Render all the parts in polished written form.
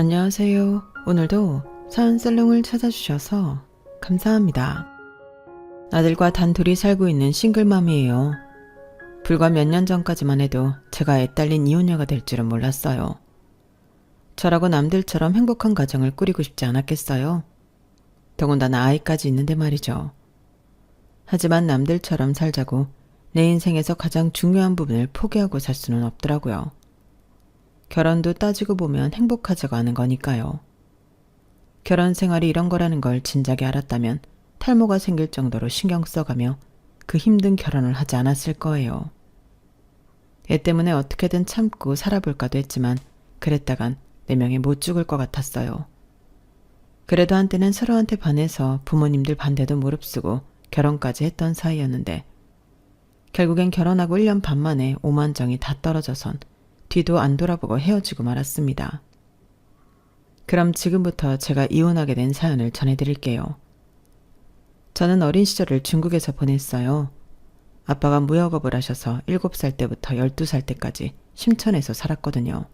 안녕하세요. 오늘도 사연살롱을 찾아주셔서 감사합니다. 아들과 단둘이 살고 있는 싱글맘이에요. 불과 몇 년 전까지만 해도 제가 애딸린 이혼녀가 될 줄은 몰랐어요. 저라고 남들처럼 행복한 가정을 꾸리고 싶지 않았겠어요? 더군다나 아이까지 있는데 말이죠. 하지만 남들처럼 살자고 내 인생에서 가장 중요한 부분을 포기하고 살 수는 없더라고요. 결혼도 따지고 보면 행복하지가 않은 거니까요. 결혼 생활이 이런 거라는 걸 진작에 알았다면 탈모가 생길 정도로 신경 써가며 그 힘든 결혼을 하지 않았을 거예요. 애 때문에 어떻게든 참고 살아볼까도 했지만 그랬다간 내 명에 못 죽을 것 같았어요. 그래도 한때는 서로한테 반해서 부모님들 반대도 무릅쓰고 결혼까지 했던 사이였는데 결국엔 결혼하고 1년 반 만에 오만정이 다 떨어져선 뒤도 안 돌아보고 헤어지고 말았습니다. 그럼 지금부터 제가 이혼하게 된 사연을 전해드릴게요. 저는 어린 시절을 중국에서 보냈어요. 아빠가 무역업을 하셔서 7살 때부터 12살 때까지 심천에서 살았거든요.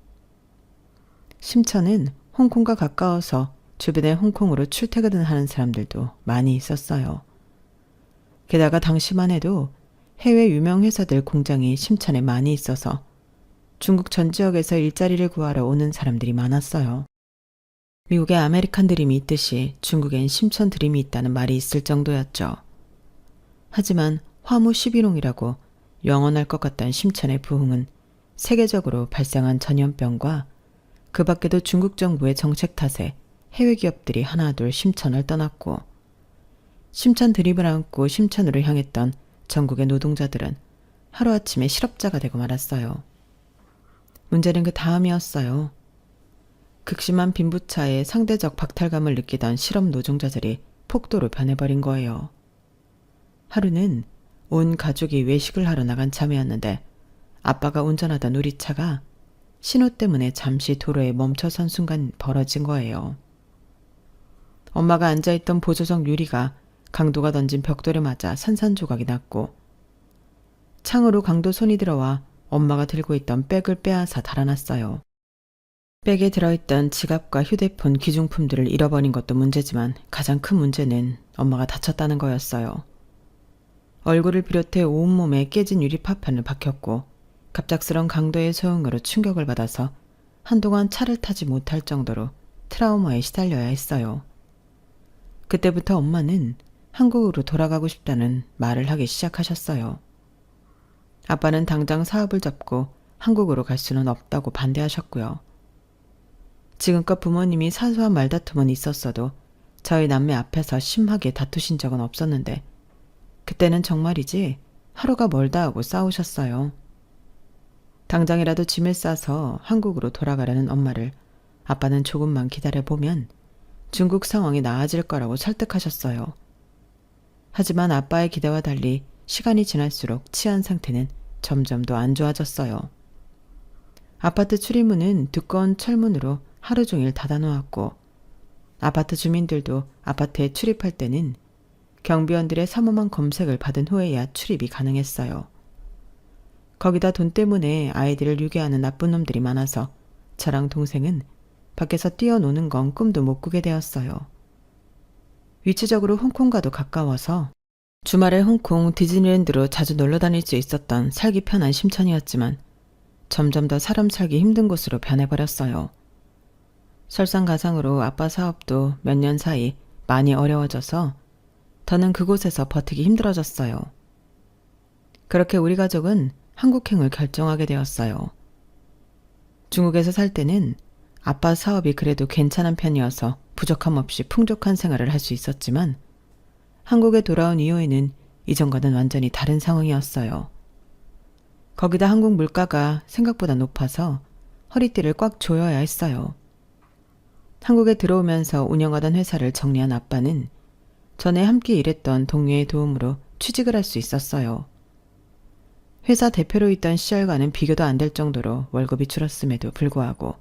심천은 홍콩과 가까워서 주변에 홍콩으로 출퇴근을 하는 사람들도 많이 있었어요. 게다가 당시만 해도 해외 유명 회사들 공장이 심천에 많이 있어서 중국 전 지역에서 일자리를 구하러 오는 사람들이 많았어요. 미국에 아메리칸 드림이 있듯이 중국엔 심천 드림이 있다는 말이 있을 정도였죠. 하지만 화무 11홍이라고 영원할 것 같던 심천의 부흥은 세계적으로 발생한 전염병과 그 밖에도 중국 정부의 정책 탓에 해외 기업들이 하나둘 심천을 떠났고 심천 드림을 안고 심천으로 향했던 전국의 노동자들은 하루아침에 실업자가 되고 말았어요. 문제는 그 다음이었어요. 극심한 빈부차에 상대적 박탈감을 느끼던 실업 노동자들이 폭도로 변해버린 거예요. 하루는 온 가족이 외식을 하러 나간 참이었는데 아빠가 운전하던 우리 차가 신호 때문에 잠시 도로에 멈춰선 순간 벌어진 거예요. 엄마가 앉아있던 보조석 유리가 강도가 던진 벽돌에 맞아 산산조각이 났고 창으로 강도 손이 들어와 엄마가 들고 있던 백을 빼앗아 달아났어요. 백에 들어있던 지갑과 휴대폰 귀중품들을 잃어버린 것도 문제지만 가장 큰 문제는 엄마가 다쳤다는 거였어요. 얼굴을 비롯해 온몸에 깨진 유리 파편을 박혔고 갑작스런 강도의 소용으로 충격을 받아서 한동안 차를 타지 못할 정도로 트라우마에 시달려야 했어요. 그때부터 엄마는 한국으로 돌아가고 싶다는 말을 하기 시작하셨어요. 아빠는 당장 사업을 접고 한국으로 갈 수는 없다고 반대하셨고요. 지금껏 부모님이 사소한 말다툼은 있었어도 저희 남매 앞에서 심하게 다투신 적은 없었는데 그때는 정말이지 하루가 멀다 하고 싸우셨어요. 당장이라도 짐을 싸서 한국으로 돌아가려는 엄마를 아빠는 조금만 기다려보면 중국 상황이 나아질 거라고 설득하셨어요. 하지만 아빠의 기대와 달리 시간이 지날수록 치안 상태는 점점 더 안 좋아졌어요. 아파트 출입문은 두꺼운 철문으로 하루 종일 닫아놓았고 아파트 주민들도 아파트에 출입할 때는 경비원들의 삼엄한 검색을 받은 후에야 출입이 가능했어요. 거기다 돈 때문에 아이들을 유괴하는 나쁜 놈들이 많아서 저랑 동생은 밖에서 뛰어노는 건 꿈도 못 꾸게 되었어요. 위치적으로 홍콩과도 가까워서 주말에 홍콩 디즈니랜드로 자주 놀러 다닐 수 있었던 살기 편한 심천이었지만 점점 더 사람 살기 힘든 곳으로 변해버렸어요. 설상가상으로 아빠 사업도 몇 년 사이 많이 어려워져서 더는 그곳에서 버티기 힘들어졌어요. 그렇게 우리 가족은 한국행을 결정하게 되었어요. 중국에서 살 때는 아빠 사업이 그래도 괜찮은 편이어서 부족함 없이 풍족한 생활을 할 수 있었지만 한국에 돌아온 이후에는 이전과는 완전히 다른 상황이었어요. 거기다 한국 물가가 생각보다 높아서 허리띠를 꽉 조여야 했어요. 한국에 들어오면서 운영하던 회사를 정리한 아빠는 전에 함께 일했던 동료의 도움으로 취직을 할 수 있었어요. 회사 대표로 있던 시절과는 비교도 안 될 정도로 월급이 줄었음에도 불구하고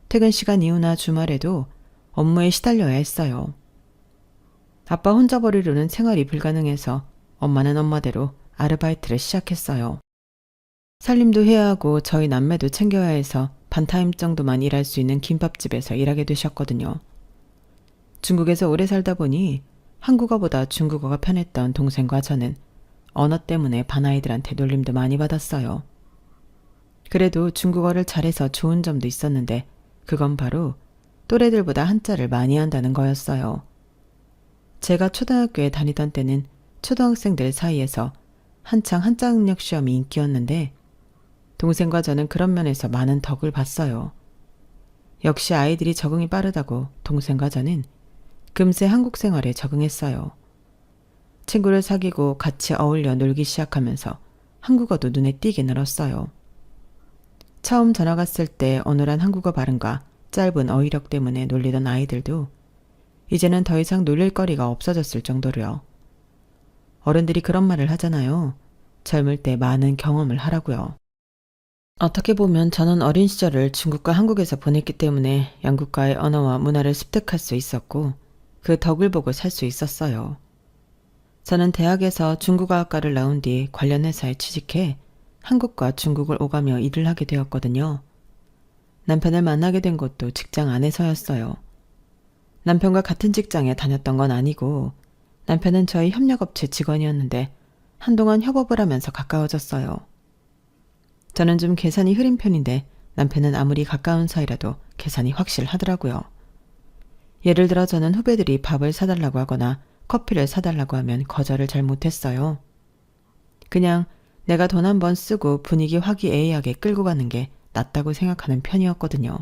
퇴근 시간 이후나 주말에도 업무에 시달려야 했어요. 아빠 혼자 버리려는 생활이 불가능해서 엄마는 엄마대로 아르바이트를 시작했어요. 살림도 해야 하고 저희 남매도 챙겨야 해서 반타임 정도만 일할 수 있는 김밥집에서 일하게 되셨거든요. 중국에서 오래 살다 보니 한국어보다 중국어가 편했던 동생과 저는 언어 때문에 반아이들한테 놀림도 많이 받았어요. 그래도 중국어를 잘해서 좋은 점도 있었는데 그건 바로 또래들보다 한자를 많이 한다는 거였어요. 제가 초등학교에 다니던 때는 초등학생들 사이에서 한창 한자 능력 시험이 인기였는데 동생과 저는 그런 면에서 많은 덕을 봤어요. 역시 아이들이 적응이 빠르다고 동생과 저는 금세 한국 생활에 적응했어요. 친구를 사귀고 같이 어울려 놀기 시작하면서 한국어도 눈에 띄게 늘었어요. 처음 전화 갔을 때 어눌한 한국어 발음과 짧은 어휘력 때문에 놀리던 아이들도 이제는 더 이상 놀릴 거리가 없어졌을 정도로요. 어른들이 그런 말을 하잖아요. 젊을 때 많은 경험을 하라고요. 어떻게 보면 저는 어린 시절을 중국과 한국에서 보냈기 때문에 양국과의 언어와 문화를 습득할 수 있었고 그 덕을 보고 살 수 있었어요. 저는 대학에서 중국어학과를 나온 뒤 관련 회사에 취직해 한국과 중국을 오가며 일을 하게 되었거든요. 남편을 만나게 된 것도 직장 안에서였어요. 남편과 같은 직장에 다녔던 건 아니고 남편은 저희 협력업체 직원이었는데 한동안 협업을 하면서 가까워졌어요. 저는 좀 계산이 흐린 편인데 남편은 아무리 가까운 사이라도 계산이 확실하더라고요. 예를 들어 저는 후배들이 밥을 사달라고 하거나 커피를 사달라고 하면 거절을 잘 못했어요. 그냥 내가 돈 한 번 쓰고 분위기 화기애애하게 끌고 가는 게 낫다고 생각하는 편이었거든요.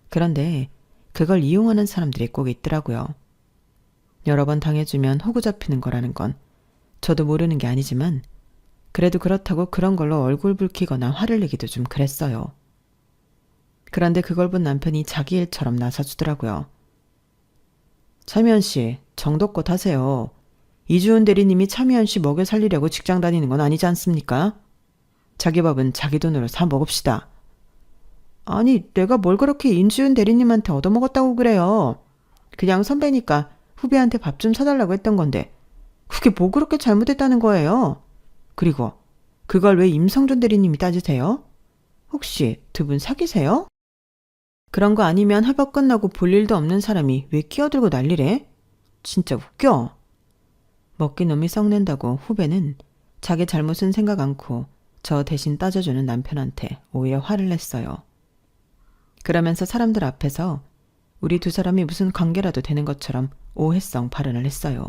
그런데 그걸 이용하는 사람들이 꼭 있더라고요. 여러 번 당해주면 호구 잡히는 거라는 건 저도 모르는 게 아니지만 그래도 그렇다고 그런 걸로 얼굴 붉히거나 화를 내기도 좀 그랬어요. 그런데 그걸 본 남편이 자기 일처럼 나서주더라고요. 차미연 씨, 정도껏 하세요. 이주은 대리님이 차미연 씨 먹여 살리려고 직장 다니는 건 아니지 않습니까? 자기 밥은 자기 돈으로 사 먹읍시다. 아니, 내가 뭘 그렇게 인주은 대리님한테 얻어먹었다고 그래요. 그냥 선배니까 후배한테 밥 좀 사달라고 했던 건데 그게 뭐 그렇게 잘못했다는 거예요? 그리고 그걸 왜 임성준 대리님이 따지세요? 혹시 두 분 사귀세요? 그런 거 아니면 협업 끝나고 볼 일도 없는 사람이 왜 끼어들고 난리래? 진짜 웃겨. 먹기 놈이 썩는다고 후배는 자기 잘못은 생각 않고 저 대신 따져주는 남편한테 오히려 화를 냈어요. 그러면서 사람들 앞에서 우리 두 사람이 무슨 관계라도 되는 것처럼 오해성 발언을 했어요.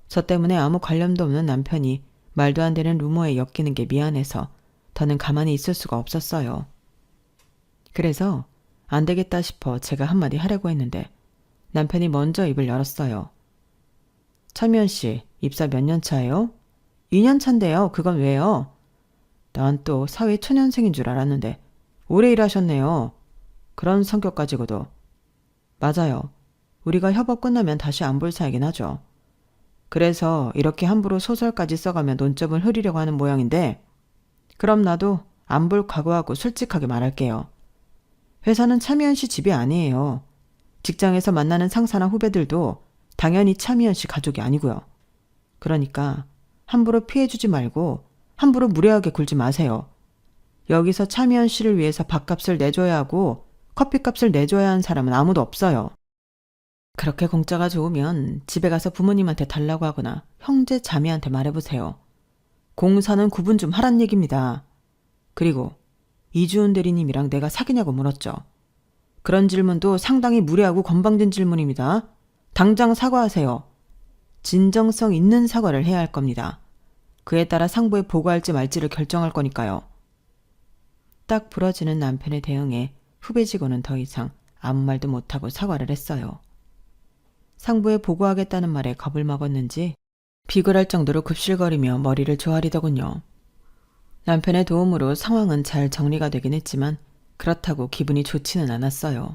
저 때문에 아무 관련도 없는 남편이 말도 안 되는 루머에 엮이는 게 미안해서 더는 가만히 있을 수가 없었어요. 그래서 안 되겠다 싶어 제가 한마디 하려고 했는데 남편이 먼저 입을 열었어요. 차미연 씨, 입사 몇 년 차예요? 2년 차인데요. 그건 왜요? 난 또 사회 초년생인 줄 알았는데 오래 일하셨네요. 그런 성격 가지고도. 맞아요. 우리가 협업 끝나면 다시 안 볼 사이긴 하죠. 그래서 이렇게 함부로 소설까지 써가며 논점을 흐리려고 하는 모양인데 그럼 나도 안 볼 각오하고 솔직하게 말할게요. 회사는 차미연 씨 집이 아니에요. 직장에서 만나는 상사나 후배들도 당연히 차미연 씨 가족이 아니고요. 그러니까 함부로 피해주지 말고 함부로 무례하게 굴지 마세요. 여기서 차미연 씨를 위해서 밥값을 내줘야 하고 커피값을 내줘야 하는 사람은 아무도 없어요. 그렇게 공짜가 좋으면 집에 가서 부모님한테 달라고 하거나 형제 자매한테 말해보세요. 공사는 구분 좀 하란 얘기입니다. 그리고 이주은 대리님이랑 내가 사귀냐고 물었죠. 그런 질문도 상당히 무례하고 건방진 질문입니다. 당장 사과하세요. 진정성 있는 사과를 해야 할 겁니다. 그에 따라 상부에 보고할지 말지를 결정할 거니까요. 딱 부러지는 남편의 대응에 후배 직원은 더 이상 아무 말도 못하고 사과를 했어요. 상부에 보고하겠다는 말에 겁을 먹었는지 비굴할 정도로 굽실거리며 머리를 조아리더군요. 남편의 도움으로 상황은 잘 정리가 되긴 했지만 그렇다고 기분이 좋지는 않았어요.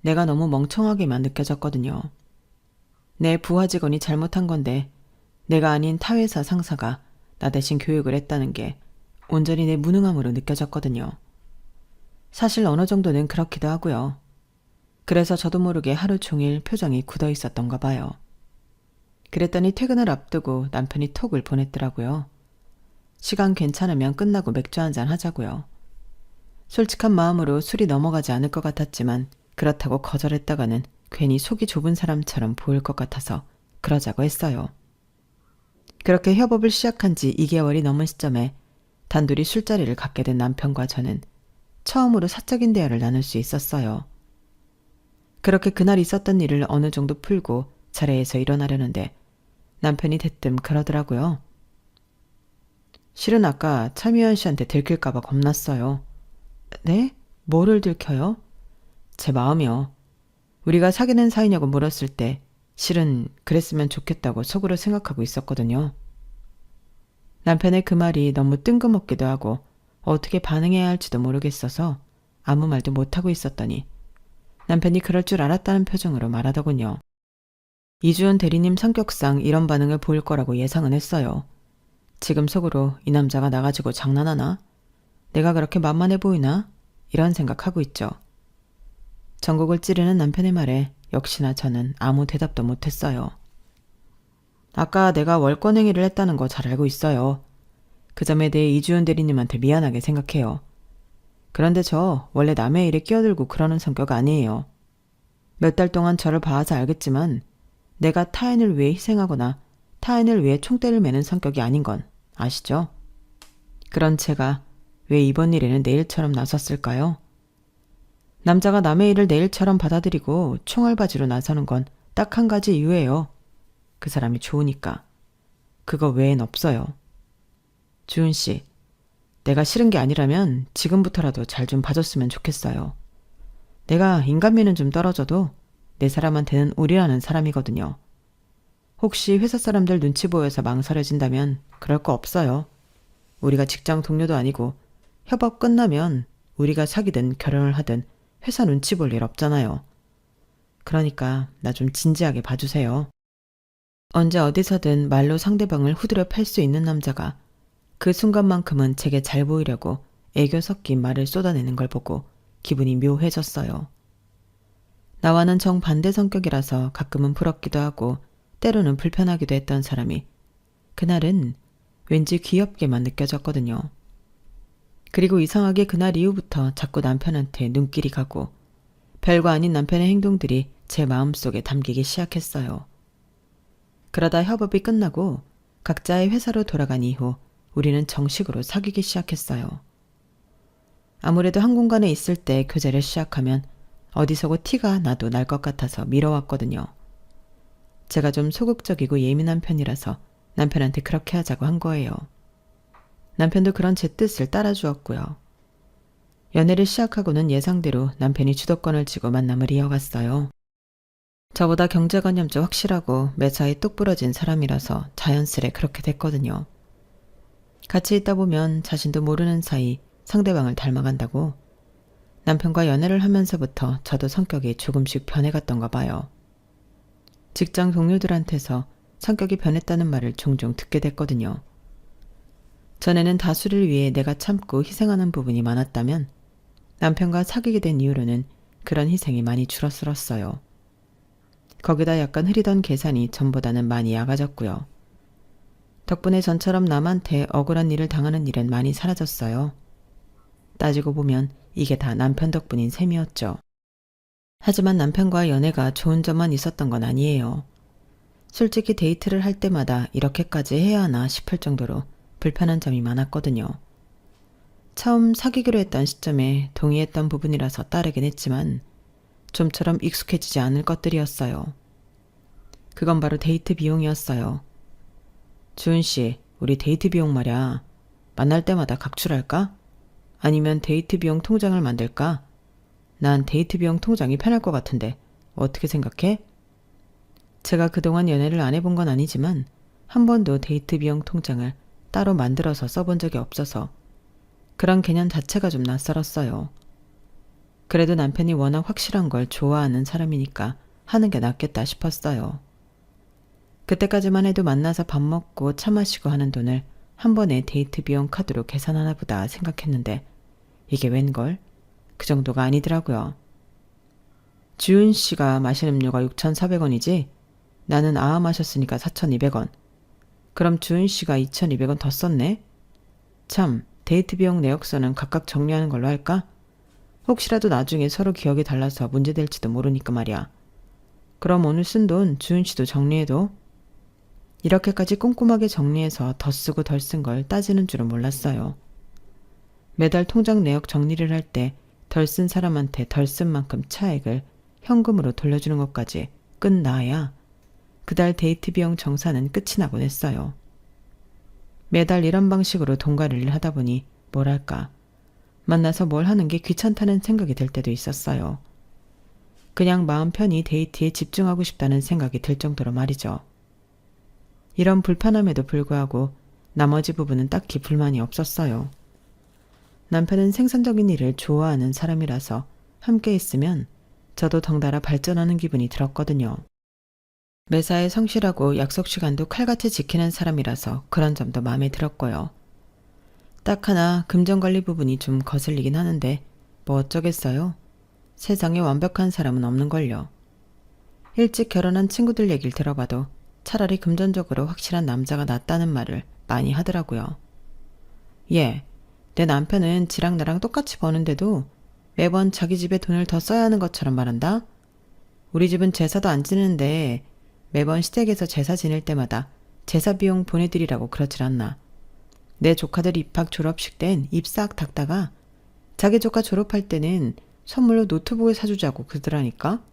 내가 너무 멍청하게만 느껴졌거든요. 내 부하 직원이 잘못한 건데 내가 아닌 타회사 상사가 나 대신 교육을 했다는 게 온전히 내 무능함으로 느껴졌거든요. 사실 어느 정도는 그렇기도 하고요. 그래서 저도 모르게 하루 종일 표정이 굳어 있었던가 봐요. 그랬더니 퇴근을 앞두고 남편이 톡을 보냈더라고요. 시간 괜찮으면 끝나고 맥주 한잔 하자고요. 솔직한 마음으로 술이 넘어가지 않을 것 같았지만 그렇다고 거절했다가는 괜히 속이 좁은 사람처럼 보일 것 같아서 그러자고 했어요. 그렇게 협업을 시작한 지 2개월이 넘은 시점에 단둘이 술자리를 갖게 된 남편과 저는 처음으로 사적인 대화를 나눌 수 있었어요. 그렇게 그날 있었던 일을 어느 정도 풀고 자리에서 일어나려는데 남편이 대뜸 그러더라고요. 실은 아까 차미연 씨한테 들킬까봐 겁났어요. 네? 뭐를 들켜요? 제 마음이요. 우리가 사귀는 사이냐고 물었을 때 실은 그랬으면 좋겠다고 속으로 생각하고 있었거든요. 남편의 그 말이 너무 뜬금없기도 하고 어떻게 반응해야 할지도 모르겠어서 아무 말도 못하고 있었더니 남편이 그럴 줄 알았다는 표정으로 말하더군요. 이주연 대리님 성격상 이런 반응을 보일 거라고 예상은 했어요. 지금 속으로 이 남자가 나 가지고 장난하나? 내가 그렇게 만만해 보이나? 이런 생각하고 있죠. 전곡을 찌르는 남편의 말에 역시나 저는 아무 대답도 못했어요. 아까 내가 월권행위를 했다는 거 잘 알고 있어요. 그 점에 대해 이주연 대리님한테 미안하게 생각해요. 그런데 저 원래 남의 일에 끼어들고 그러는 성격 아니에요. 몇 달 동안 저를 봐서 알겠지만 내가 타인을 위해 희생하거나 타인을 위해 총대를 매는 성격이 아닌 건 아시죠? 그런 제가 왜 이번 일에는 내 일처럼 나섰을까요? 남자가 남의 일을 내 일처럼 받아들이고 총알바지로 나서는 건 딱 한 가지 이유예요. 그 사람이 좋으니까. 그거 외엔 없어요. 주은 씨, 내가 싫은 게 아니라면 지금부터라도 잘 좀 봐줬으면 좋겠어요. 내가 인간미는 좀 떨어져도 내 사람한테는 우리라는 사람이거든요. 혹시 회사 사람들 눈치 보여서 망설여진다면 그럴 거 없어요. 우리가 직장 동료도 아니고 협업 끝나면 우리가 사귀든 결혼을 하든 회사 눈치 볼 일 없잖아요. 그러니까 나 좀 진지하게 봐주세요. 언제 어디서든 말로 상대방을 후드려 팰 수 있는 남자가 그 순간만큼은 제게 잘 보이려고 애교 섞인 말을 쏟아내는 걸 보고 기분이 묘해졌어요. 나와는 정반대 성격이라서 가끔은 부럽기도 하고 때로는 불편하기도 했던 사람이 그날은 왠지 귀엽게만 느껴졌거든요. 그리고 이상하게 그날 이후부터 자꾸 남편한테 눈길이 가고 별거 아닌 남편의 행동들이 제 마음속에 담기기 시작했어요. 그러다 협업이 끝나고 각자의 회사로 돌아간 이후 우리는 정식으로 사귀기 시작했어요. 아무래도 한 공간에 있을 때 교제를 시작하면 어디서고 티가 나도 날 것 같아서 미뤄왔거든요. 제가 좀 소극적이고 예민한 편이라서 남편한테 그렇게 하자고 한 거예요. 남편도 그런 제 뜻을 따라주었고요. 연애를 시작하고는 예상대로 남편이 주도권을 쥐고 만남을 이어갔어요. 저보다 경제관념도 확실하고 매사에 똑부러진 사람이라서 자연스레 그렇게 됐거든요. 같이 있다 보면 자신도 모르는 사이 상대방을 닮아간다고 남편과 연애를 하면서부터 저도 성격이 조금씩 변해갔던가 봐요. 직장 동료들한테서 성격이 변했다는 말을 종종 듣게 됐거든요. 전에는 다수를 위해 내가 참고 희생하는 부분이 많았다면 남편과 사귀게 된 이후로는 그런 희생이 많이 줄어들었어요. 거기다 약간 흐리던 계산이 전보다는 많이 약아졌고요. 덕분에 전처럼 남한테 억울한 일을 당하는 일은 많이 사라졌어요. 따지고 보면 이게 다 남편 덕분인 셈이었죠. 하지만 남편과 연애가 좋은 점만 있었던 건 아니에요. 솔직히 데이트를 할 때마다 이렇게까지 해야 하나 싶을 정도로 불편한 점이 많았거든요. 처음 사귀기로 했던 시점에 동의했던 부분이라서 따르긴 했지만 좀처럼 익숙해지지 않을 것들이었어요. 그건 바로 데이트 비용이었어요. 주은 씨, 우리 데이트 비용 말야. 만날 때마다 각출할까? 아니면 데이트 비용 통장을 만들까? 난 데이트 비용 통장이 편할 것 같은데 어떻게 생각해? 제가 그동안 연애를 안 해본 건 아니지만 한 번도 데이트 비용 통장을 따로 만들어서 써본 적이 없어서 그런 개념 자체가 좀 낯설었어요. 그래도 남편이 워낙 확실한 걸 좋아하는 사람이니까 하는 게 낫겠다 싶었어요. 그때까지만 해도 만나서 밥 먹고 차 마시고 하는 돈을 한 번에 데이트 비용 카드로 계산하나 보다 생각했는데 이게 웬걸? 그 정도가 아니더라고요. 주은 씨가 마신 음료가 6,400원이지? 나는 아아 마셨으니까 4,200원. 그럼 주은 씨가 2,200원 더 썼네? 참, 데이트 비용 내역서는 각각 정리하는 걸로 할까? 혹시라도 나중에 서로 기억이 달라서 문제될지도 모르니까 말이야. 그럼 오늘 쓴 돈 주은 씨도 정리해도? 이렇게까지 꼼꼼하게 정리해서 더 쓰고 덜 쓴 걸 따지는 줄은 몰랐어요. 매달 통장 내역 정리를 할 때 덜 쓴 사람한테 덜 쓴 만큼 차액을 현금으로 돌려주는 것까지 끝나야 그달 데이트 비용 정산은 끝이 나곤 했어요. 매달 이런 방식으로 돈 관리를 하다 보니 뭐랄까 만나서 뭘 하는 게 귀찮다는 생각이 들 때도 있었어요. 그냥 마음 편히 데이트에 집중하고 싶다는 생각이 들 정도로 말이죠. 이런 불편함에도 불구하고 나머지 부분은 딱히 불만이 없었어요. 남편은 생산적인 일을 좋아하는 사람이라서 함께 있으면 저도 덩달아 발전하는 기분이 들었거든요. 매사에 성실하고 약속 시간도 칼같이 지키는 사람이라서 그런 점도 마음에 들었고요. 딱 하나 금전관리 부분이 좀 거슬리긴 하는데 뭐 어쩌겠어요. 세상에 완벽한 사람은 없는걸요. 일찍 결혼한 친구들 얘기를 들어봐도 차라리 금전적으로 확실한 남자가 낫다는 말을 많이 하더라고요. 예, 내 남편은 지랑 나랑 똑같이 버는데도 매번 자기 집에 돈을 더 써야 하는 것처럼 말한다. 우리 집은 제사도 안 지내는데 매번 시댁에서 제사 지낼 때마다 제사 비용 보내드리라고 그러질 않나. 내 조카들 입학 졸업식 땐 입 싹 닦다가 자기 조카 졸업할 때는 선물로 노트북을 사주자고 그러더라니까.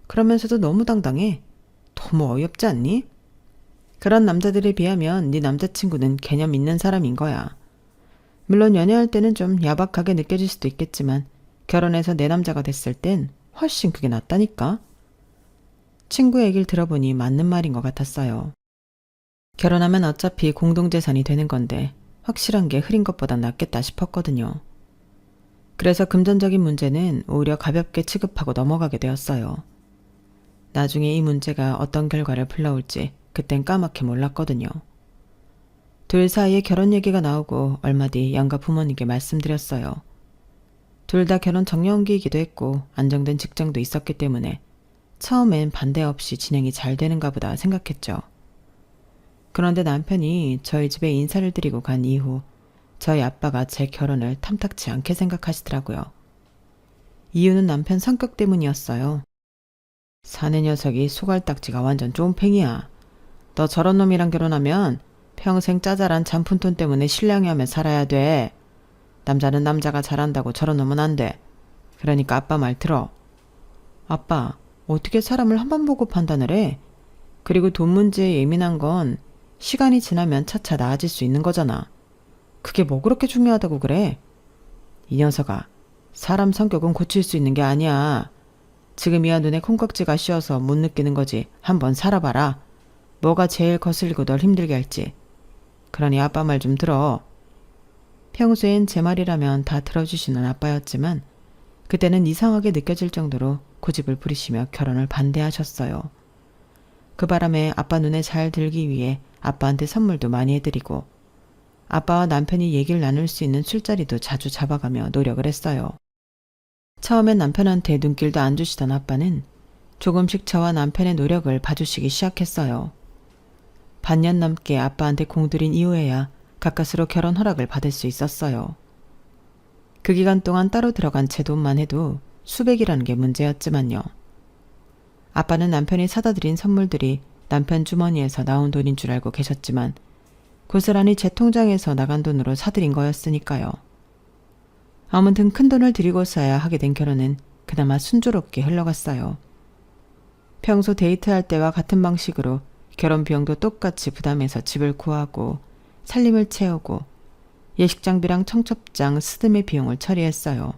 그러면서도 너무 당당해. 너무 어이없지 않니? 그런 남자들에 비하면 네 남자친구는 개념 있는 사람인 거야. 물론 연애할 때는 좀 야박하게 느껴질 수도 있겠지만 결혼해서 내 남자가 됐을 땐 훨씬 그게 낫다니까. 친구 얘기를 들어보니 맞는 말인 것 같았어요. 결혼하면 어차피 공동재산이 되는 건데 확실한 게 흐린 것보단 낫겠다 싶었거든요. 그래서 금전적인 문제는 오히려 가볍게 취급하고 넘어가게 되었어요. 나중에 이 문제가 어떤 결과를 불러올지 그땐 까맣게 몰랐거든요. 둘 사이에 결혼 얘기가 나오고 얼마 뒤 양가 부모님께 말씀드렸어요. 둘 다 결혼 정년기이기도 했고 안정된 직장도 있었기 때문에 처음엔 반대 없이 진행이 잘 되는가 보다 생각했죠. 그런데 남편이 저희 집에 인사를 드리고 간 이후 저희 아빠가 제 결혼을 탐탁치 않게 생각하시더라고요. 이유는 남편 성격 때문이었어요. 사내 녀석이 소갈딱지가 완전 쫌팽이야. 너 저런 놈이랑 결혼하면 평생 짜잘한 잔푼돈 때문에 실랑이 하며 살아야 돼. 남자는 남자가 잘한다고 저런 놈은 안 돼. 그러니까 아빠 말 들어. 아빠, 어떻게 사람을 한 번 보고 판단을 해? 그리고 돈 문제에 예민한 건 시간이 지나면 차차 나아질 수 있는 거잖아. 그게 뭐 그렇게 중요하다고 그래? 이 녀석아, 사람 성격은 고칠 수 있는 게 아니야. 지금이야 눈에 콩깍지가 씌어서 못 느끼는 거지. 한번 살아봐라. 뭐가 제일 거슬리고 널 힘들게 할지. 그러니 아빠 말 좀 들어. 평소엔 제 말이라면 다 들어주시는 아빠였지만 그때는 이상하게 느껴질 정도로 고집을 부리시며 결혼을 반대하셨어요. 그 바람에 아빠 눈에 잘 들기 위해 아빠한테 선물도 많이 해드리고 아빠와 남편이 얘기를 나눌 수 있는 술자리도 자주 잡아가며 노력을 했어요. 처음엔 남편한테 눈길도 안 주시던 아빠는 조금씩 저와 남편의 노력을 봐주시기 시작했어요. 반년 넘게 아빠한테 공들인 이후에야 가까스로 결혼 허락을 받을 수 있었어요. 그 기간 동안 따로 들어간 제 돈만 해도 수백이라는 게 문제였지만요. 아빠는 남편이 사다 드린 선물들이 남편 주머니에서 나온 돈인 줄 알고 계셨지만 고스란히 제 통장에서 나간 돈으로 사드린 거였으니까요. 아무튼 큰 돈을 들이고서야 하게 된 결혼은 그나마 순조롭게 흘러갔어요. 평소 데이트할 때와 같은 방식으로 결혼 비용도 똑같이 부담해서 집을 구하고 살림을 채우고 예식장비랑 청첩장, 스드메 비용을 처리했어요.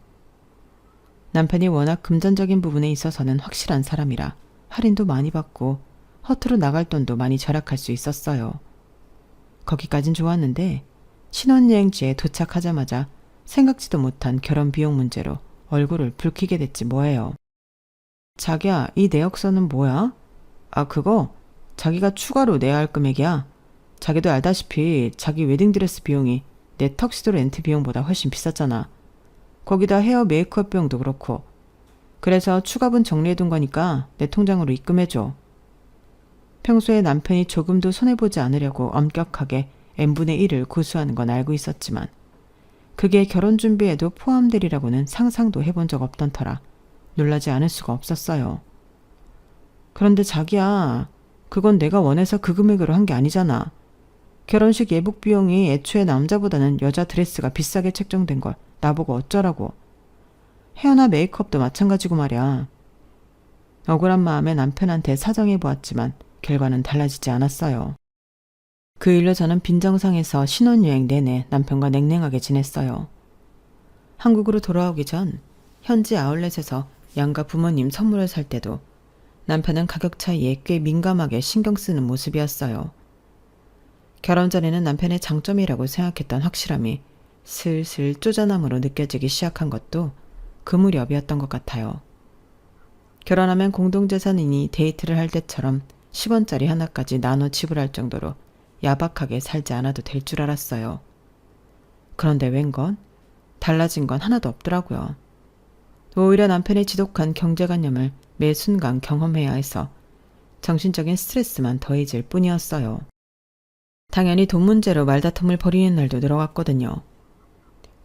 남편이 워낙 금전적인 부분에 있어서는 확실한 사람이라 할인도 많이 받고 허투루 나갈 돈도 많이 절약할 수 있었어요. 거기까진 좋았는데 신혼여행지에 도착하자마자 생각지도 못한 결혼 비용 문제로 얼굴을 붉히게 됐지 뭐예요. 자기야, 이 내역서는 뭐야? 아, 그거 자기가 추가로 내야 할 금액이야. 자기도 알다시피 자기 웨딩드레스 비용이 내 턱시도 렌트 비용보다 훨씬 비쌌잖아. 거기다 헤어 메이크업 비용도 그렇고. 그래서 추가분 정리해둔 거니까 내 통장으로 입금해줘. 평소에 남편이 조금도 손해보지 않으려고 엄격하게 n분의 1을 고수하는 건 알고 있었지만 그게 결혼 준비에도 포함되리라고는 상상도 해본 적 없던 터라 놀라지 않을 수가 없었어요. 그런데 자기야, 그건 내가 원해서 그 금액으로 한 게 아니잖아. 결혼식 예복 비용이 애초에 남자보다는 여자 드레스가 비싸게 책정된 걸 나보고 어쩌라고. 헤어나 메이크업도 마찬가지고 말이야. 억울한 마음에 남편한테 사정해보았지만 결과는 달라지지 않았어요. 그 일로 저는 빈정상에서 신혼여행 내내 남편과 냉랭하게 지냈어요. 한국으로 돌아오기 전 현지 아울렛에서 양가 부모님 선물을 살 때도 남편은 가격 차이에 꽤 민감하게 신경 쓰는 모습이었어요. 결혼 전에는 남편의 장점이라고 생각했던 확실함이 슬슬 쪼잔함으로 느껴지기 시작한 것도 그 무렵이었던 것 같아요. 결혼하면 공동재산이니 데이트를 할 때처럼 10원짜리 하나까지 나눠 지불할 정도로 야박하게 살지 않아도 될 줄 알았어요. 그런데 웬건 달라진 건 하나도 없더라고요. 오히려 남편의 지독한 경제관념을 매 순간 경험해야 해서 정신적인 스트레스만 더해질 뿐이었어요. 당연히 돈 문제로 말다툼을 벌이는 날도 늘어갔거든요.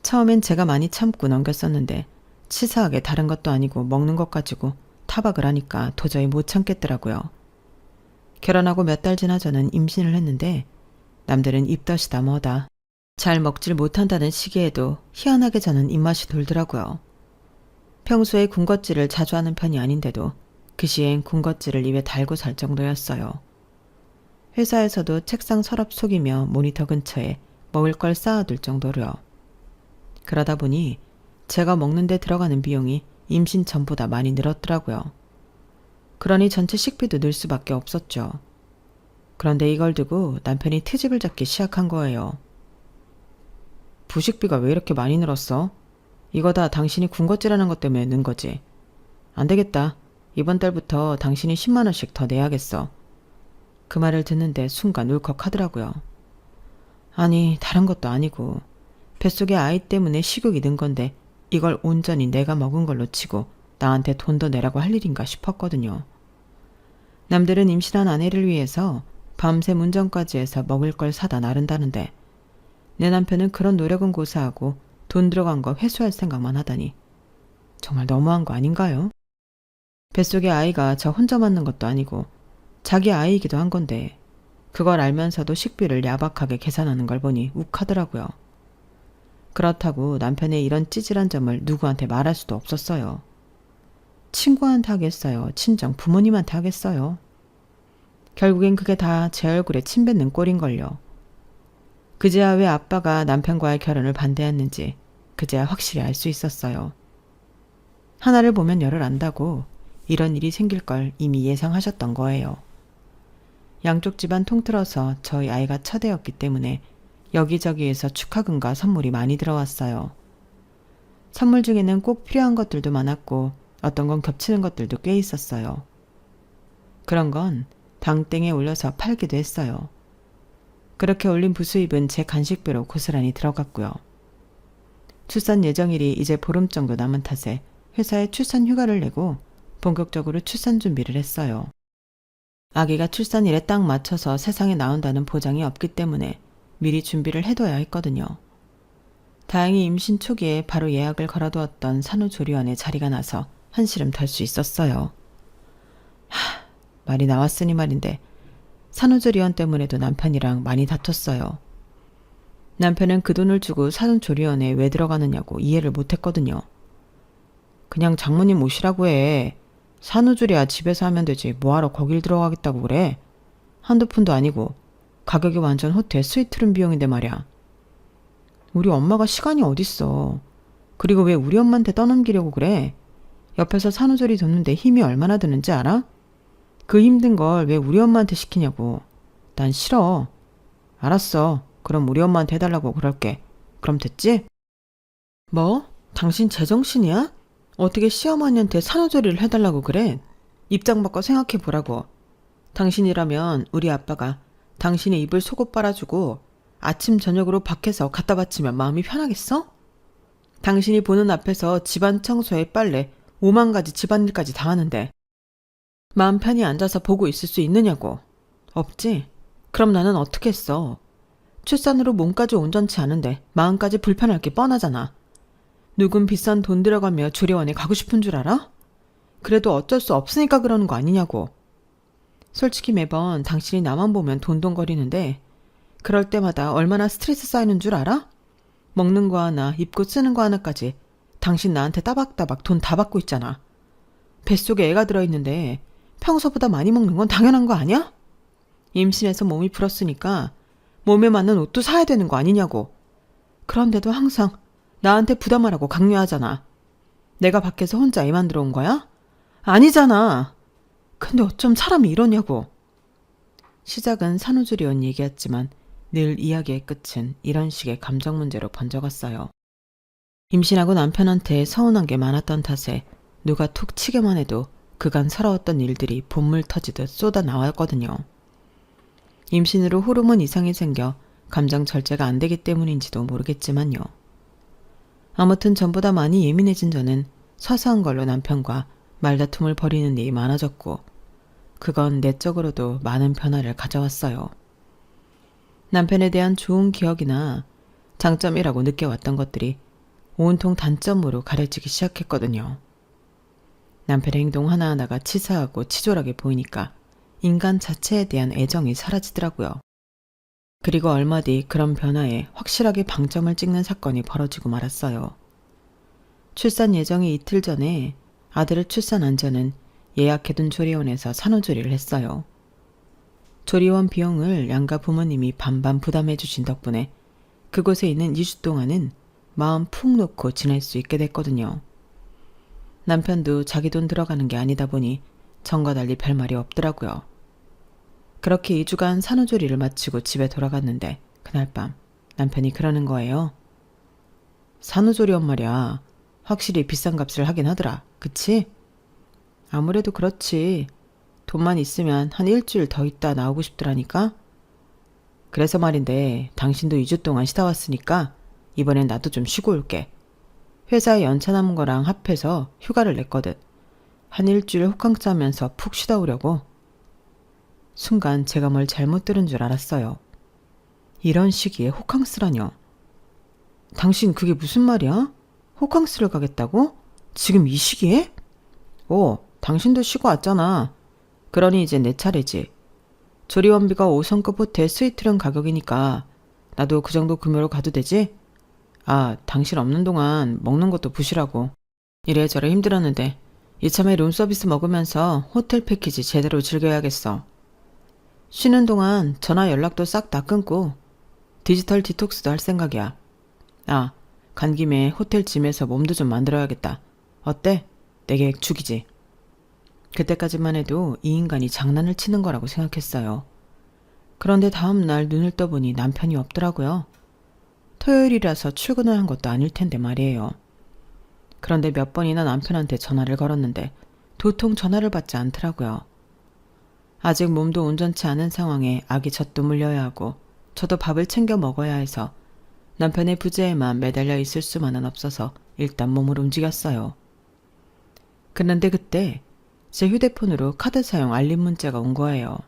처음엔 제가 많이 참고 넘겼었는데 치사하게 다른 것도 아니고 먹는 것 가지고 타박을 하니까 도저히 못 참겠더라고요. 결혼하고 몇 달 지나 저는 임신을 했는데 남들은 입덧이다 뭐다 잘 먹질 못한다는 시기에도 희한하게 저는 입맛이 돌더라고요. 평소에 군것질을 자주 하는 편이 아닌데도 그 시엔 군것질을 입에 달고 살 정도였어요. 회사에서도 책상 서랍 속이며 모니터 근처에 먹을 걸 쌓아둘 정도로요. 그러다 보니 제가 먹는 데 들어가는 비용이 임신 전보다 많이 늘었더라고요. 그러니 전체 식비도 늘 수밖에 없었죠. 그런데 이걸 두고 남편이 트집을 잡기 시작한 거예요. 부식비가 왜 이렇게 많이 늘었어? 이거 다 당신이 군것질하는 것 때문에 는 거지. 안 되겠다. 이번 달부터 당신이 10만 원씩 더 내야겠어. 그 말을 듣는데 순간 울컥하더라고요. 아니, 다른 것도 아니고 뱃속에 아이 때문에 식욕이 는 건데 이걸 온전히 내가 먹은 걸로 치고 나한테 돈 더 내라고 할 일인가 싶었거든요. 남들은 임신한 아내를 위해서 밤새 문전까지 해서 먹을 걸 사다 나른다는데 내 남편은 그런 노력은 고사하고 돈 들어간 거 회수할 생각만 하다니 정말 너무한 거 아닌가요? 뱃속에 아이가 저 혼자 맞는 것도 아니고 자기 아이이기도 한 건데 그걸 알면서도 식비를 야박하게 계산하는 걸 보니 욱하더라고요. 그렇다고 남편의 이런 찌질한 점을 누구한테 말할 수도 없었어요. 친구한테 하겠어요? 친정 부모님한테 하겠어요? 결국엔 그게 다 제 얼굴에 침 뱉는 꼴인걸요. 그제야 왜 아빠가 남편과의 결혼을 반대했는지 그제야 확실히 알 수 있었어요. 하나를 보면 열을 안다고 이런 일이 생길 걸 이미 예상하셨던 거예요. 양쪽 집안 통틀어서 저희 아이가 첫애였기 때문에 여기저기에서 축하금과 선물이 많이 들어왔어요. 선물 중에는 꼭 필요한 것들도 많았고 어떤 건 겹치는 것들도 꽤 있었어요. 그런 건 당땡에 올려서 팔기도 했어요. 그렇게 올린 부수입은 제 간식비로 고스란히 들어갔고요. 출산 예정일이 이제 보름 정도 남은 탓에 회사에 출산 휴가를 내고 본격적으로 출산 준비를 했어요. 아기가 출산일에 딱 맞춰서 세상에 나온다는 보장이 없기 때문에 미리 준비를 해둬야 했거든요. 다행히 임신 초기에 바로 예약을 걸어두었던 산후조리원에 자리가 나서 한시름 덜 수 있었어요. 말이 나왔으니 말인데 산후조리원 때문에도 남편이랑 많이 다퉜어요. 남편은 그 돈을 주고 산후조리원에 왜 들어가느냐고 이해를 못했거든요. 그냥 장모님 모시라고 해. 산후조리야 집에서 하면 되지 뭐하러 거길 들어가겠다고 그래. 한두 푼도 아니고 가격이 완전 호텔 스위트룸 비용인데 말이야. 우리 엄마가 시간이 어딨어. 그리고 왜 우리 엄마한테 떠넘기려고 그래. 옆에서 산후조리 돕는데 힘이 얼마나 드는지 알아? 그 힘든 걸 왜 우리 엄마한테 시키냐고. 난 싫어. 알았어. 그럼 우리 엄마한테 해달라고 그럴게. 그럼 됐지? 뭐? 당신 제정신이야? 어떻게 시어머니한테 산후조리를 해달라고 그래? 입장 바꿔 생각해보라고. 당신이라면 우리 아빠가 당신의 입을 속옷 빨아주고 아침 저녁으로 밖에서 갖다 바치면 마음이 편하겠어? 당신이 보는 앞에서 집안 청소에 빨래 5만 가지 집안일까지 다 하는데 마음 편히 앉아서 보고 있을 수 있느냐고. 없지? 그럼 나는 어떻게 했어? 출산으로 몸까지 온전치 않은데 마음까지 불편할 게 뻔하잖아. 누군 비싼 돈 들어가며 조리원에 가고 싶은 줄 알아? 그래도 어쩔 수 없으니까 그러는 거 아니냐고. 솔직히 매번 당신이 나만 보면 돈돈거리는데 그럴 때마다 얼마나 스트레스 쌓이는 줄 알아? 먹는 거 하나, 입고 쓰는 거 하나까지 당신 나한테 따박따박 돈 다 받고 있잖아. 뱃속에 애가 들어있는데 평소보다 많이 먹는 건 당연한 거 아니야? 임신해서 몸이 불었으니까 몸에 맞는 옷도 사야 되는 거 아니냐고. 그런데도 항상 나한테 부담하라고 강요하잖아. 내가 밖에서 혼자 애 만들어 온 거야? 아니잖아. 근데 어쩜 사람이 이러냐고. 시작은 산후조리원 얘기였지만 늘 이야기의 끝은 이런 식의 감정 문제로 번져갔어요. 임신하고 남편한테 서운한 게 많았던 탓에 누가 툭 치기만 해도 그간 서러웠던 일들이 본물 터지듯 쏟아 나왔거든요. 임신으로 호르몬 이상이 생겨 감정 절제가 안 되기 때문인지도 모르겠지만요. 아무튼 전보다 많이 예민해진 저는 사소한 걸로 남편과 말다툼을 벌이는 일이 많아졌고 그건 내적으로도 많은 변화를 가져왔어요. 남편에 대한 좋은 기억이나 장점이라고 느껴왔던 것들이 온통 단점으로 가려지기 시작했거든요. 남편의 행동 하나하나가 치사하고 치졸하게 보이니까 인간 자체에 대한 애정이 사라지더라고요. 그리고 얼마 뒤 그런 변화에 확실하게 방점을 찍는 사건이 벌어지고 말았어요. 출산 예정이 이틀 전에 아들을 출산한 저는 예약해둔 조리원에서 산후조리를 했어요. 조리원 비용을 양가 부모님이 반반 부담해 주신 덕분에 그곳에 있는 2주 동안은 마음 푹 놓고 지낼 수 있게 됐거든요. 남편도 자기 돈 들어가는 게 아니다 보니 전과 달리 별말이 없더라고요. 그렇게 2주간 산후조리를 마치고 집에 돌아갔는데 그날 밤 남편이 그러는 거예요. 산후조리원 말이야. 확실히 비싼 값을 하긴 하더라. 그치? 아무래도 그렇지. 돈만 있으면 한 일주일 더 있다 나오고 싶더라니까. 그래서 말인데 당신도 2주 동안 쉬다 왔으니까 이번엔 나도 좀 쉬고 올게. 회사에 연차 남은 거랑 합해서 휴가를 냈거든. 한 일주일 호캉스 하면서 푹 쉬다 오려고. 순간 제가 뭘 잘못 들은 줄 알았어요. 이런 시기에 호캉스라뇨. 당신 그게 무슨 말이야? 호캉스를 가겠다고? 지금 이 시기에? 오, 당신도 쉬고 왔잖아. 그러니 이제 내 차례지. 조리원비가 5성급 호텔 스위트룸 가격이니까 나도 그 정도 금요로 가도 되지? 아, 당신 없는 동안 먹는 것도 부실하고 이래저래 힘들었는데 이참에 룸서비스 먹으면서 호텔 패키지 제대로 즐겨야겠어. 쉬는 동안 전화 연락도 싹 다 끊고 디지털 디톡스도 할 생각이야. 아, 간 김에 호텔 짐에서 몸도 좀 만들어야겠다. 어때? 내 계획 죽이지. 그때까지만 해도 이 인간이 장난을 치는 거라고 생각했어요. 그런데 다음날 눈을 떠보니 남편이 없더라고요. 토요일이라서 출근을 한 것도 아닐 텐데 말이에요. 그런데 몇 번이나 남편한테 전화를 걸었는데 도통 전화를 받지 않더라고요. 아직 몸도 온전치 않은 상황에 아기 젖도 물려야 하고 저도 밥을 챙겨 먹어야 해서 남편의 부재에만 매달려 있을 수만은 없어서 일단 몸을 움직였어요. 그런데 그때 제 휴대폰으로 카드 사용 알림 문자가 온 거예요.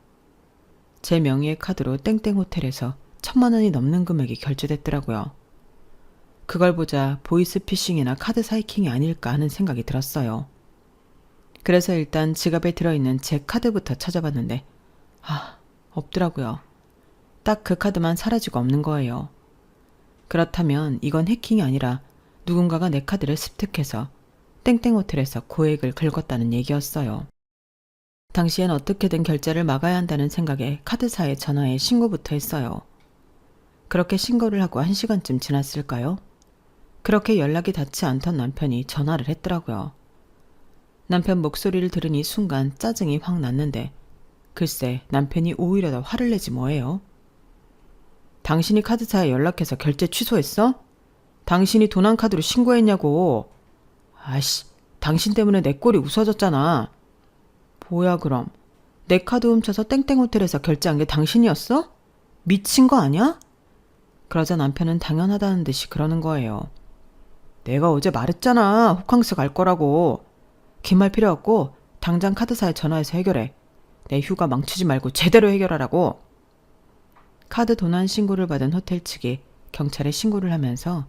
제 명의의 카드로 땡땡 호텔에서 1,000만 원이 넘는 금액이 결제됐더라고요. 그걸 보자 보이스피싱이나 카드 사이킹이 아닐까 하는 생각이 들었어요. 그래서 일단 지갑에 들어있는 제 카드부터 찾아봤는데 없더라고요. 딱 그 카드만 사라지고 없는 거예요. 그렇다면 이건 해킹이 아니라 누군가가 내 카드를 습득해서 땡땡 호텔에서 고액을 긁었다는 얘기였어요. 당시엔 어떻게든 결제를 막아야 한다는 생각에 카드사에 전화해 신고부터 했어요. 그렇게 신고를 하고 1시간쯤 지났을까요? 그렇게 연락이 닿지 않던 남편이 전화를 했더라고요. 남편 목소리를 들으니 순간 짜증이 확 났는데 글쎄 남편이 오히려 더 화를 내지 뭐예요. 당신이 카드사에 연락해서 결제 취소했어? 당신이 돈 한 카드로 신고했냐고. 아이씨, 당신 때문에 내 꼴이 웃어졌잖아. 뭐야 그럼. 내 카드 훔쳐서 땡땡 호텔에서 결제한 게 당신이었어? 미친 거 아니야? 그러자 남편은 당연하다는 듯이 그러는 거예요. 내가 어제 말했잖아. 호캉스 갈 거라고. 긴 말 필요 없고 당장 카드사에 전화해서 해결해. 내 휴가 망치지 말고 제대로 해결하라고. 카드 도난 신고를 받은 호텔 측이 경찰에 신고를 하면서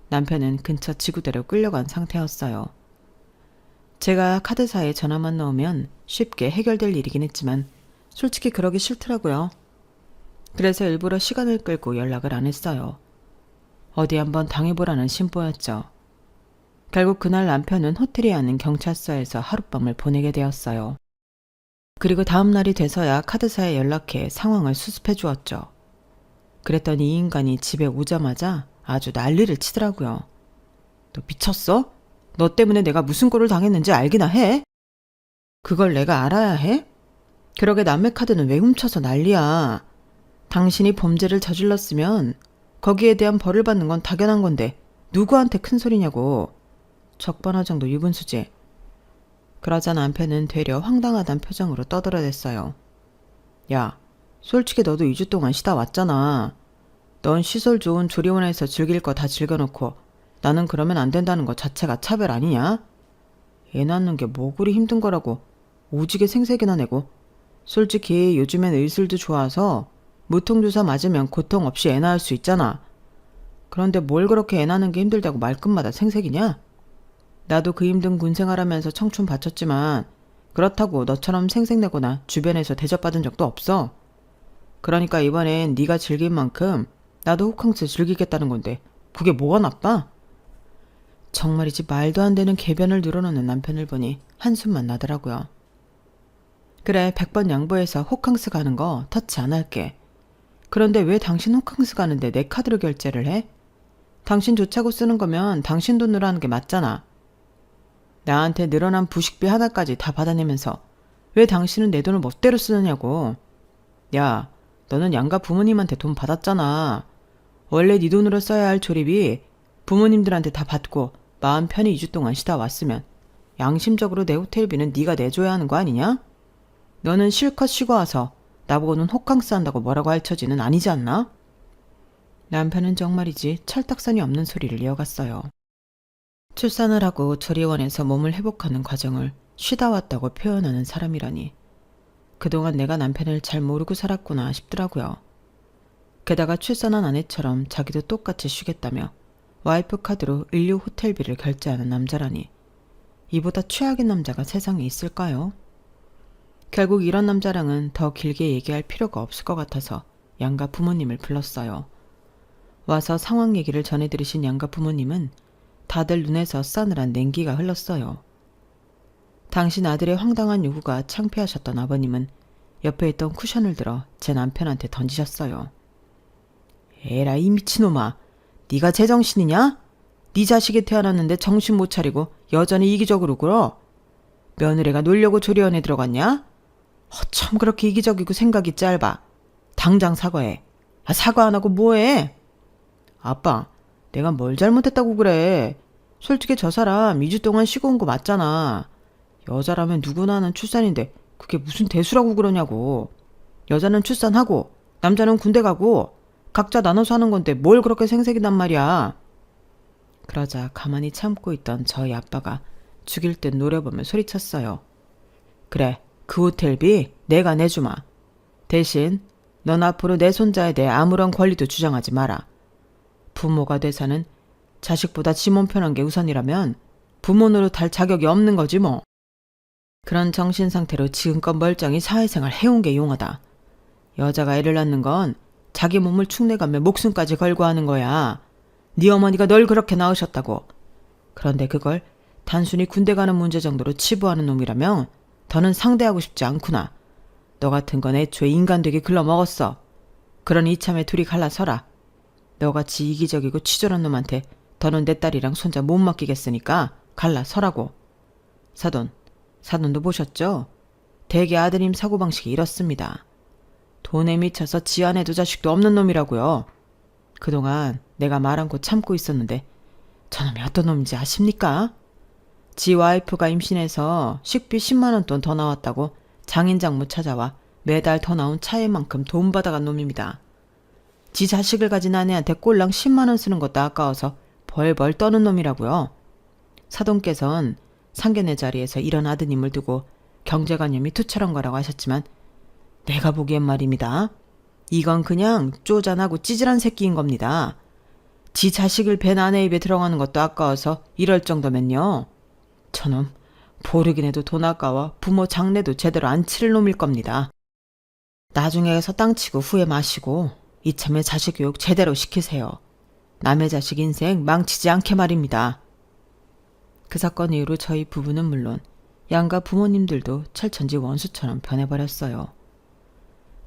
남편은 근처 지구대로 끌려간 상태였어요. 제가 카드사에 전화만 넣으면 쉽게 해결될 일이긴 했지만 솔직히 그러기 싫더라고요. 그래서 일부러 시간을 끌고 연락을 안 했어요. 어디 한번 당해보라는 심보였죠. 결국 그날 남편은 호텔에 있는 경찰서에서 하룻밤을 보내게 되었어요. 그리고 다음 날이 돼서야 카드사에 연락해 상황을 수습해 주었죠. 그랬더니 이 인간이 집에 오자마자 아주 난리를 치더라고요. 너 미쳤어? 너 때문에 내가 무슨 꼴을 당했는지 알기나 해? 그걸 내가 알아야 해? 그러게 남의 카드는 왜 훔쳐서 난리야. 당신이 범죄를 저질렀으면 거기에 대한 벌을 받는 건 당연한 건데 누구한테 큰 소리냐고. 적반하장도 유분수지. 그러자 남편은 되려 황당하단 표정으로 떠들어댔어요. 야, 솔직히 너도 2주 동안 쉬다 왔잖아. 넌 시설 좋은 조리원에서 즐길 거 다 즐겨놓고 나는 그러면 안 된다는 거 자체가 차별 아니냐? 애 낳는 게 뭐 그리 힘든 거라고 오지게 생색이나 내고. 솔직히 요즘엔 의술도 좋아서 무통주사 맞으면 고통 없이 애 낳을 수 있잖아. 그런데 뭘 그렇게 애 낳는 게 힘들다고 말끝마다 생색이냐? 나도 그 힘든 군생활하면서 청춘 바쳤지만 그렇다고 너처럼 생색내거나 주변에서 대접받은 적도 없어. 그러니까 이번엔 네가 즐긴 만큼 나도 호캉스 즐기겠다는 건데 그게 뭐가 나빠? 정말이지 말도 안 되는 궤변을 늘어놓는 남편을 보니 한숨만 나더라고요. 그래, 100번 양보해서 호캉스 가는 거 터치 안 할게. 그런데 왜 당신 호캉스 가는데 내 카드로 결제를 해? 당신 좋자고 쓰는 거면 당신 돈으로 하는 게 맞잖아. 나한테 늘어난 부식비 하나까지 다 받아내면서 왜 당신은 내 돈을 멋대로 쓰느냐고. 야, 너는 양가 부모님한테 돈 받았잖아. 원래 네 돈으로 써야 할 조립이 부모님들한테 다 받고 마음 편히 2주 동안 쉬다 왔으면 양심적으로 내 호텔비는 네가 내줘야 하는 거 아니냐? 너는 실컷 쉬고 와서 나보고는 호캉스 한다고 뭐라고 할 처지는 아니지 않나? 남편은 정말이지 철딱선이 없는 소리를 이어갔어요. 출산을 하고 조리원에서 몸을 회복하는 과정을 쉬다 왔다고 표현하는 사람이라니. 그동안 내가 남편을 잘 모르고 살았구나 싶더라고요. 게다가 출산한 아내처럼 자기도 똑같이 쉬겠다며 와이프 카드로 인류 호텔비를 결제하는 남자라니. 이보다 최악인 남자가 세상에 있을까요? 결국 이런 남자랑은 더 길게 얘기할 필요가 없을 것 같아서 양가 부모님을 불렀어요. 와서 상황 얘기를 전해들으신 양가 부모님은 다들 눈에서 싸늘한 냉기가 흘렀어요. 당신 아들의 황당한 요구가 창피하셨던 아버님은 옆에 있던 쿠션을 들어 제 남편한테 던지셨어요. 에라 이 미친놈아, 네가 제정신이냐? 네 자식이 태어났는데 정신 못 차리고 여전히 이기적으로 굴어? 며느리가 놀려고 조리원에 들어갔냐? 어쩜 그렇게 이기적이고 생각이 짧아. 당장 사과해. 사과 안 하고 뭐해? 아빠, 내가 뭘 잘못했다고 그래. 솔직히 저 사람 2주 동안 쉬고 온 거 맞잖아. 여자라면 누구나 하는 출산인데 그게 무슨 대수라고 그러냐고. 여자는 출산하고 남자는 군대 가고 각자 나눠서 하는 건데 뭘 그렇게 생색이 난 말이야. 그러자 가만히 참고 있던 저희 아빠가 죽일 듯 노려보며 소리쳤어요. 그래, 그 호텔비 내가 내주마. 대신 넌 앞으로 내 손자에 대해 아무런 권리도 주장하지 마라. 부모가 돼서는 자식보다 지 몸 편한 게 우선이라면 부모 노릇할 자격이 없는 거지 뭐. 그런 정신상태로 지금껏 멀쩡히 사회생활 해온 게 용하다. 여자가 애를 낳는 건 자기 몸을 축내가며 목숨까지 걸고 하는 거야. 네 어머니가 널 그렇게 낳으셨다고. 그런데 그걸 단순히 군대 가는 문제 정도로 치부하는 놈이라면 더는 상대하고 싶지 않구나. 너 같은 건 애초에 인간 되게 글러먹었어. 그러니 이참에 둘이 갈라서라. 너같이 이기적이고 치졸한 놈한테 더는 내 딸이랑 손자 못 맡기겠으니까 갈라서라고. 사돈도 보셨죠? 대개 아드님 사고방식이 이렇습니다. 돈에 미쳐서 지 아내도 자식도 없는 놈이라고요. 그동안 내가 말 않고 참고 있었는데 저놈이 어떤 놈인지 아십니까? 지 와이프가 임신해서 식비 10만 원 돈 더 나왔다고 장인장모 찾아와 매달 더 나온 차액만큼 돈 받아간 놈입니다. 지 자식을 가진 아내한테 꼴랑 10만 원 쓰는 것도 아까워서 벌벌 떠는 놈이라고요. 사돈께선 상견례 자리에서 이런 아드님을 두고 경제관념이 투철한 거라고 하셨지만 내가 보기엔 말입니다. 이건 그냥 쪼잔하고 찌질한 새끼인 겁니다. 지 자식을 벤 아내 입에 들어가는 것도 아까워서 이럴 정도면요. 저놈 보르긴 해도 돈 아까워 부모 장례도 제대로 안 치를 놈일 겁니다. 나중에서 땅치고 후회 마시고 이참에 자식 교육 제대로 시키세요. 남의 자식 인생 망치지 않게 말입니다. 그 사건 이후로 저희 부부는 물론 양가 부모님들도 철천지 원수처럼 변해버렸어요.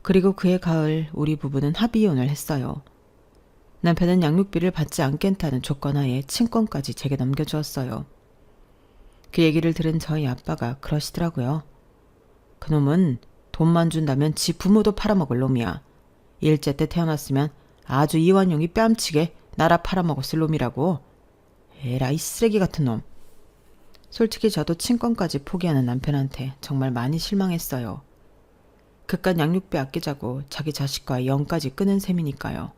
그리고 그해 가을 우리 부부는 합의이혼을 했어요. 남편은 양육비를 받지 않겠다는 조건하에 친권까지 제게 넘겨주었어요. 그 얘기를 들은 저희 아빠가 그러시더라고요. 그놈은 돈만 준다면 지 부모도 팔아먹을 놈이야. 일제 때 태어났으면 아주 이완용이 뺨치게 나라 팔아먹었을 놈이라고. 에라이 쓰레기 같은 놈. 솔직히 저도 친권까지 포기하는 남편한테 정말 많이 실망했어요. 그깟 양육비 아끼자고 자기 자식과 영까지 끊은 셈이니까요.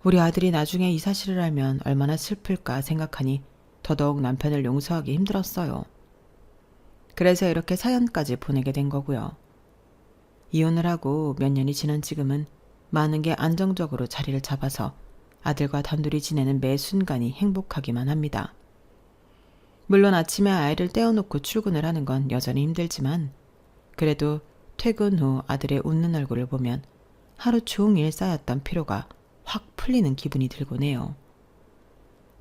우리 아들이 나중에 이 사실을 알면 얼마나 슬플까 생각하니 더더욱 남편을 용서하기 힘들었어요. 그래서 이렇게 사연까지 보내게 된 거고요. 이혼을 하고 몇 년이 지난 지금은 많은 게 안정적으로 자리를 잡아서 아들과 단둘이 지내는 매 순간이 행복하기만 합니다. 물론 아침에 아이를 떼어놓고 출근을 하는 건 여전히 힘들지만 그래도 퇴근 후 아들의 웃는 얼굴을 보면 하루 종일 쌓였던 피로가 확 풀리는 기분이 들곤 해요.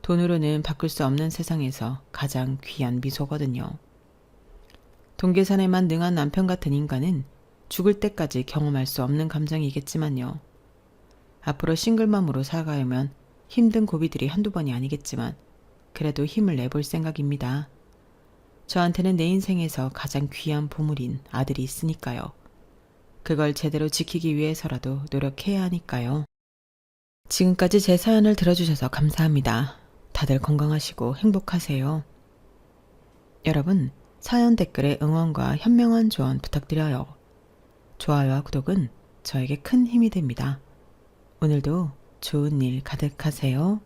돈으로는 바꿀 수 없는 세상에서 가장 귀한 미소거든요. 동계산에만 능한 남편 같은 인간은 죽을 때까지 경험할 수 없는 감정이겠지만요. 앞으로 싱글맘으로 살아가려면 힘든 고비들이 한두 번이 아니겠지만 그래도 힘을 내볼 생각입니다. 저한테는 내 인생에서 가장 귀한 보물인 아들이 있으니까요. 그걸 제대로 지키기 위해서라도 노력해야 하니까요. 지금까지 제 사연을 들어주셔서 감사합니다. 다들 건강하시고 행복하세요. 여러분, 사연 댓글에 응원과 현명한 조언 부탁드려요. 좋아요와 구독은 저에게 큰 힘이 됩니다. 오늘도 좋은 일 가득하세요.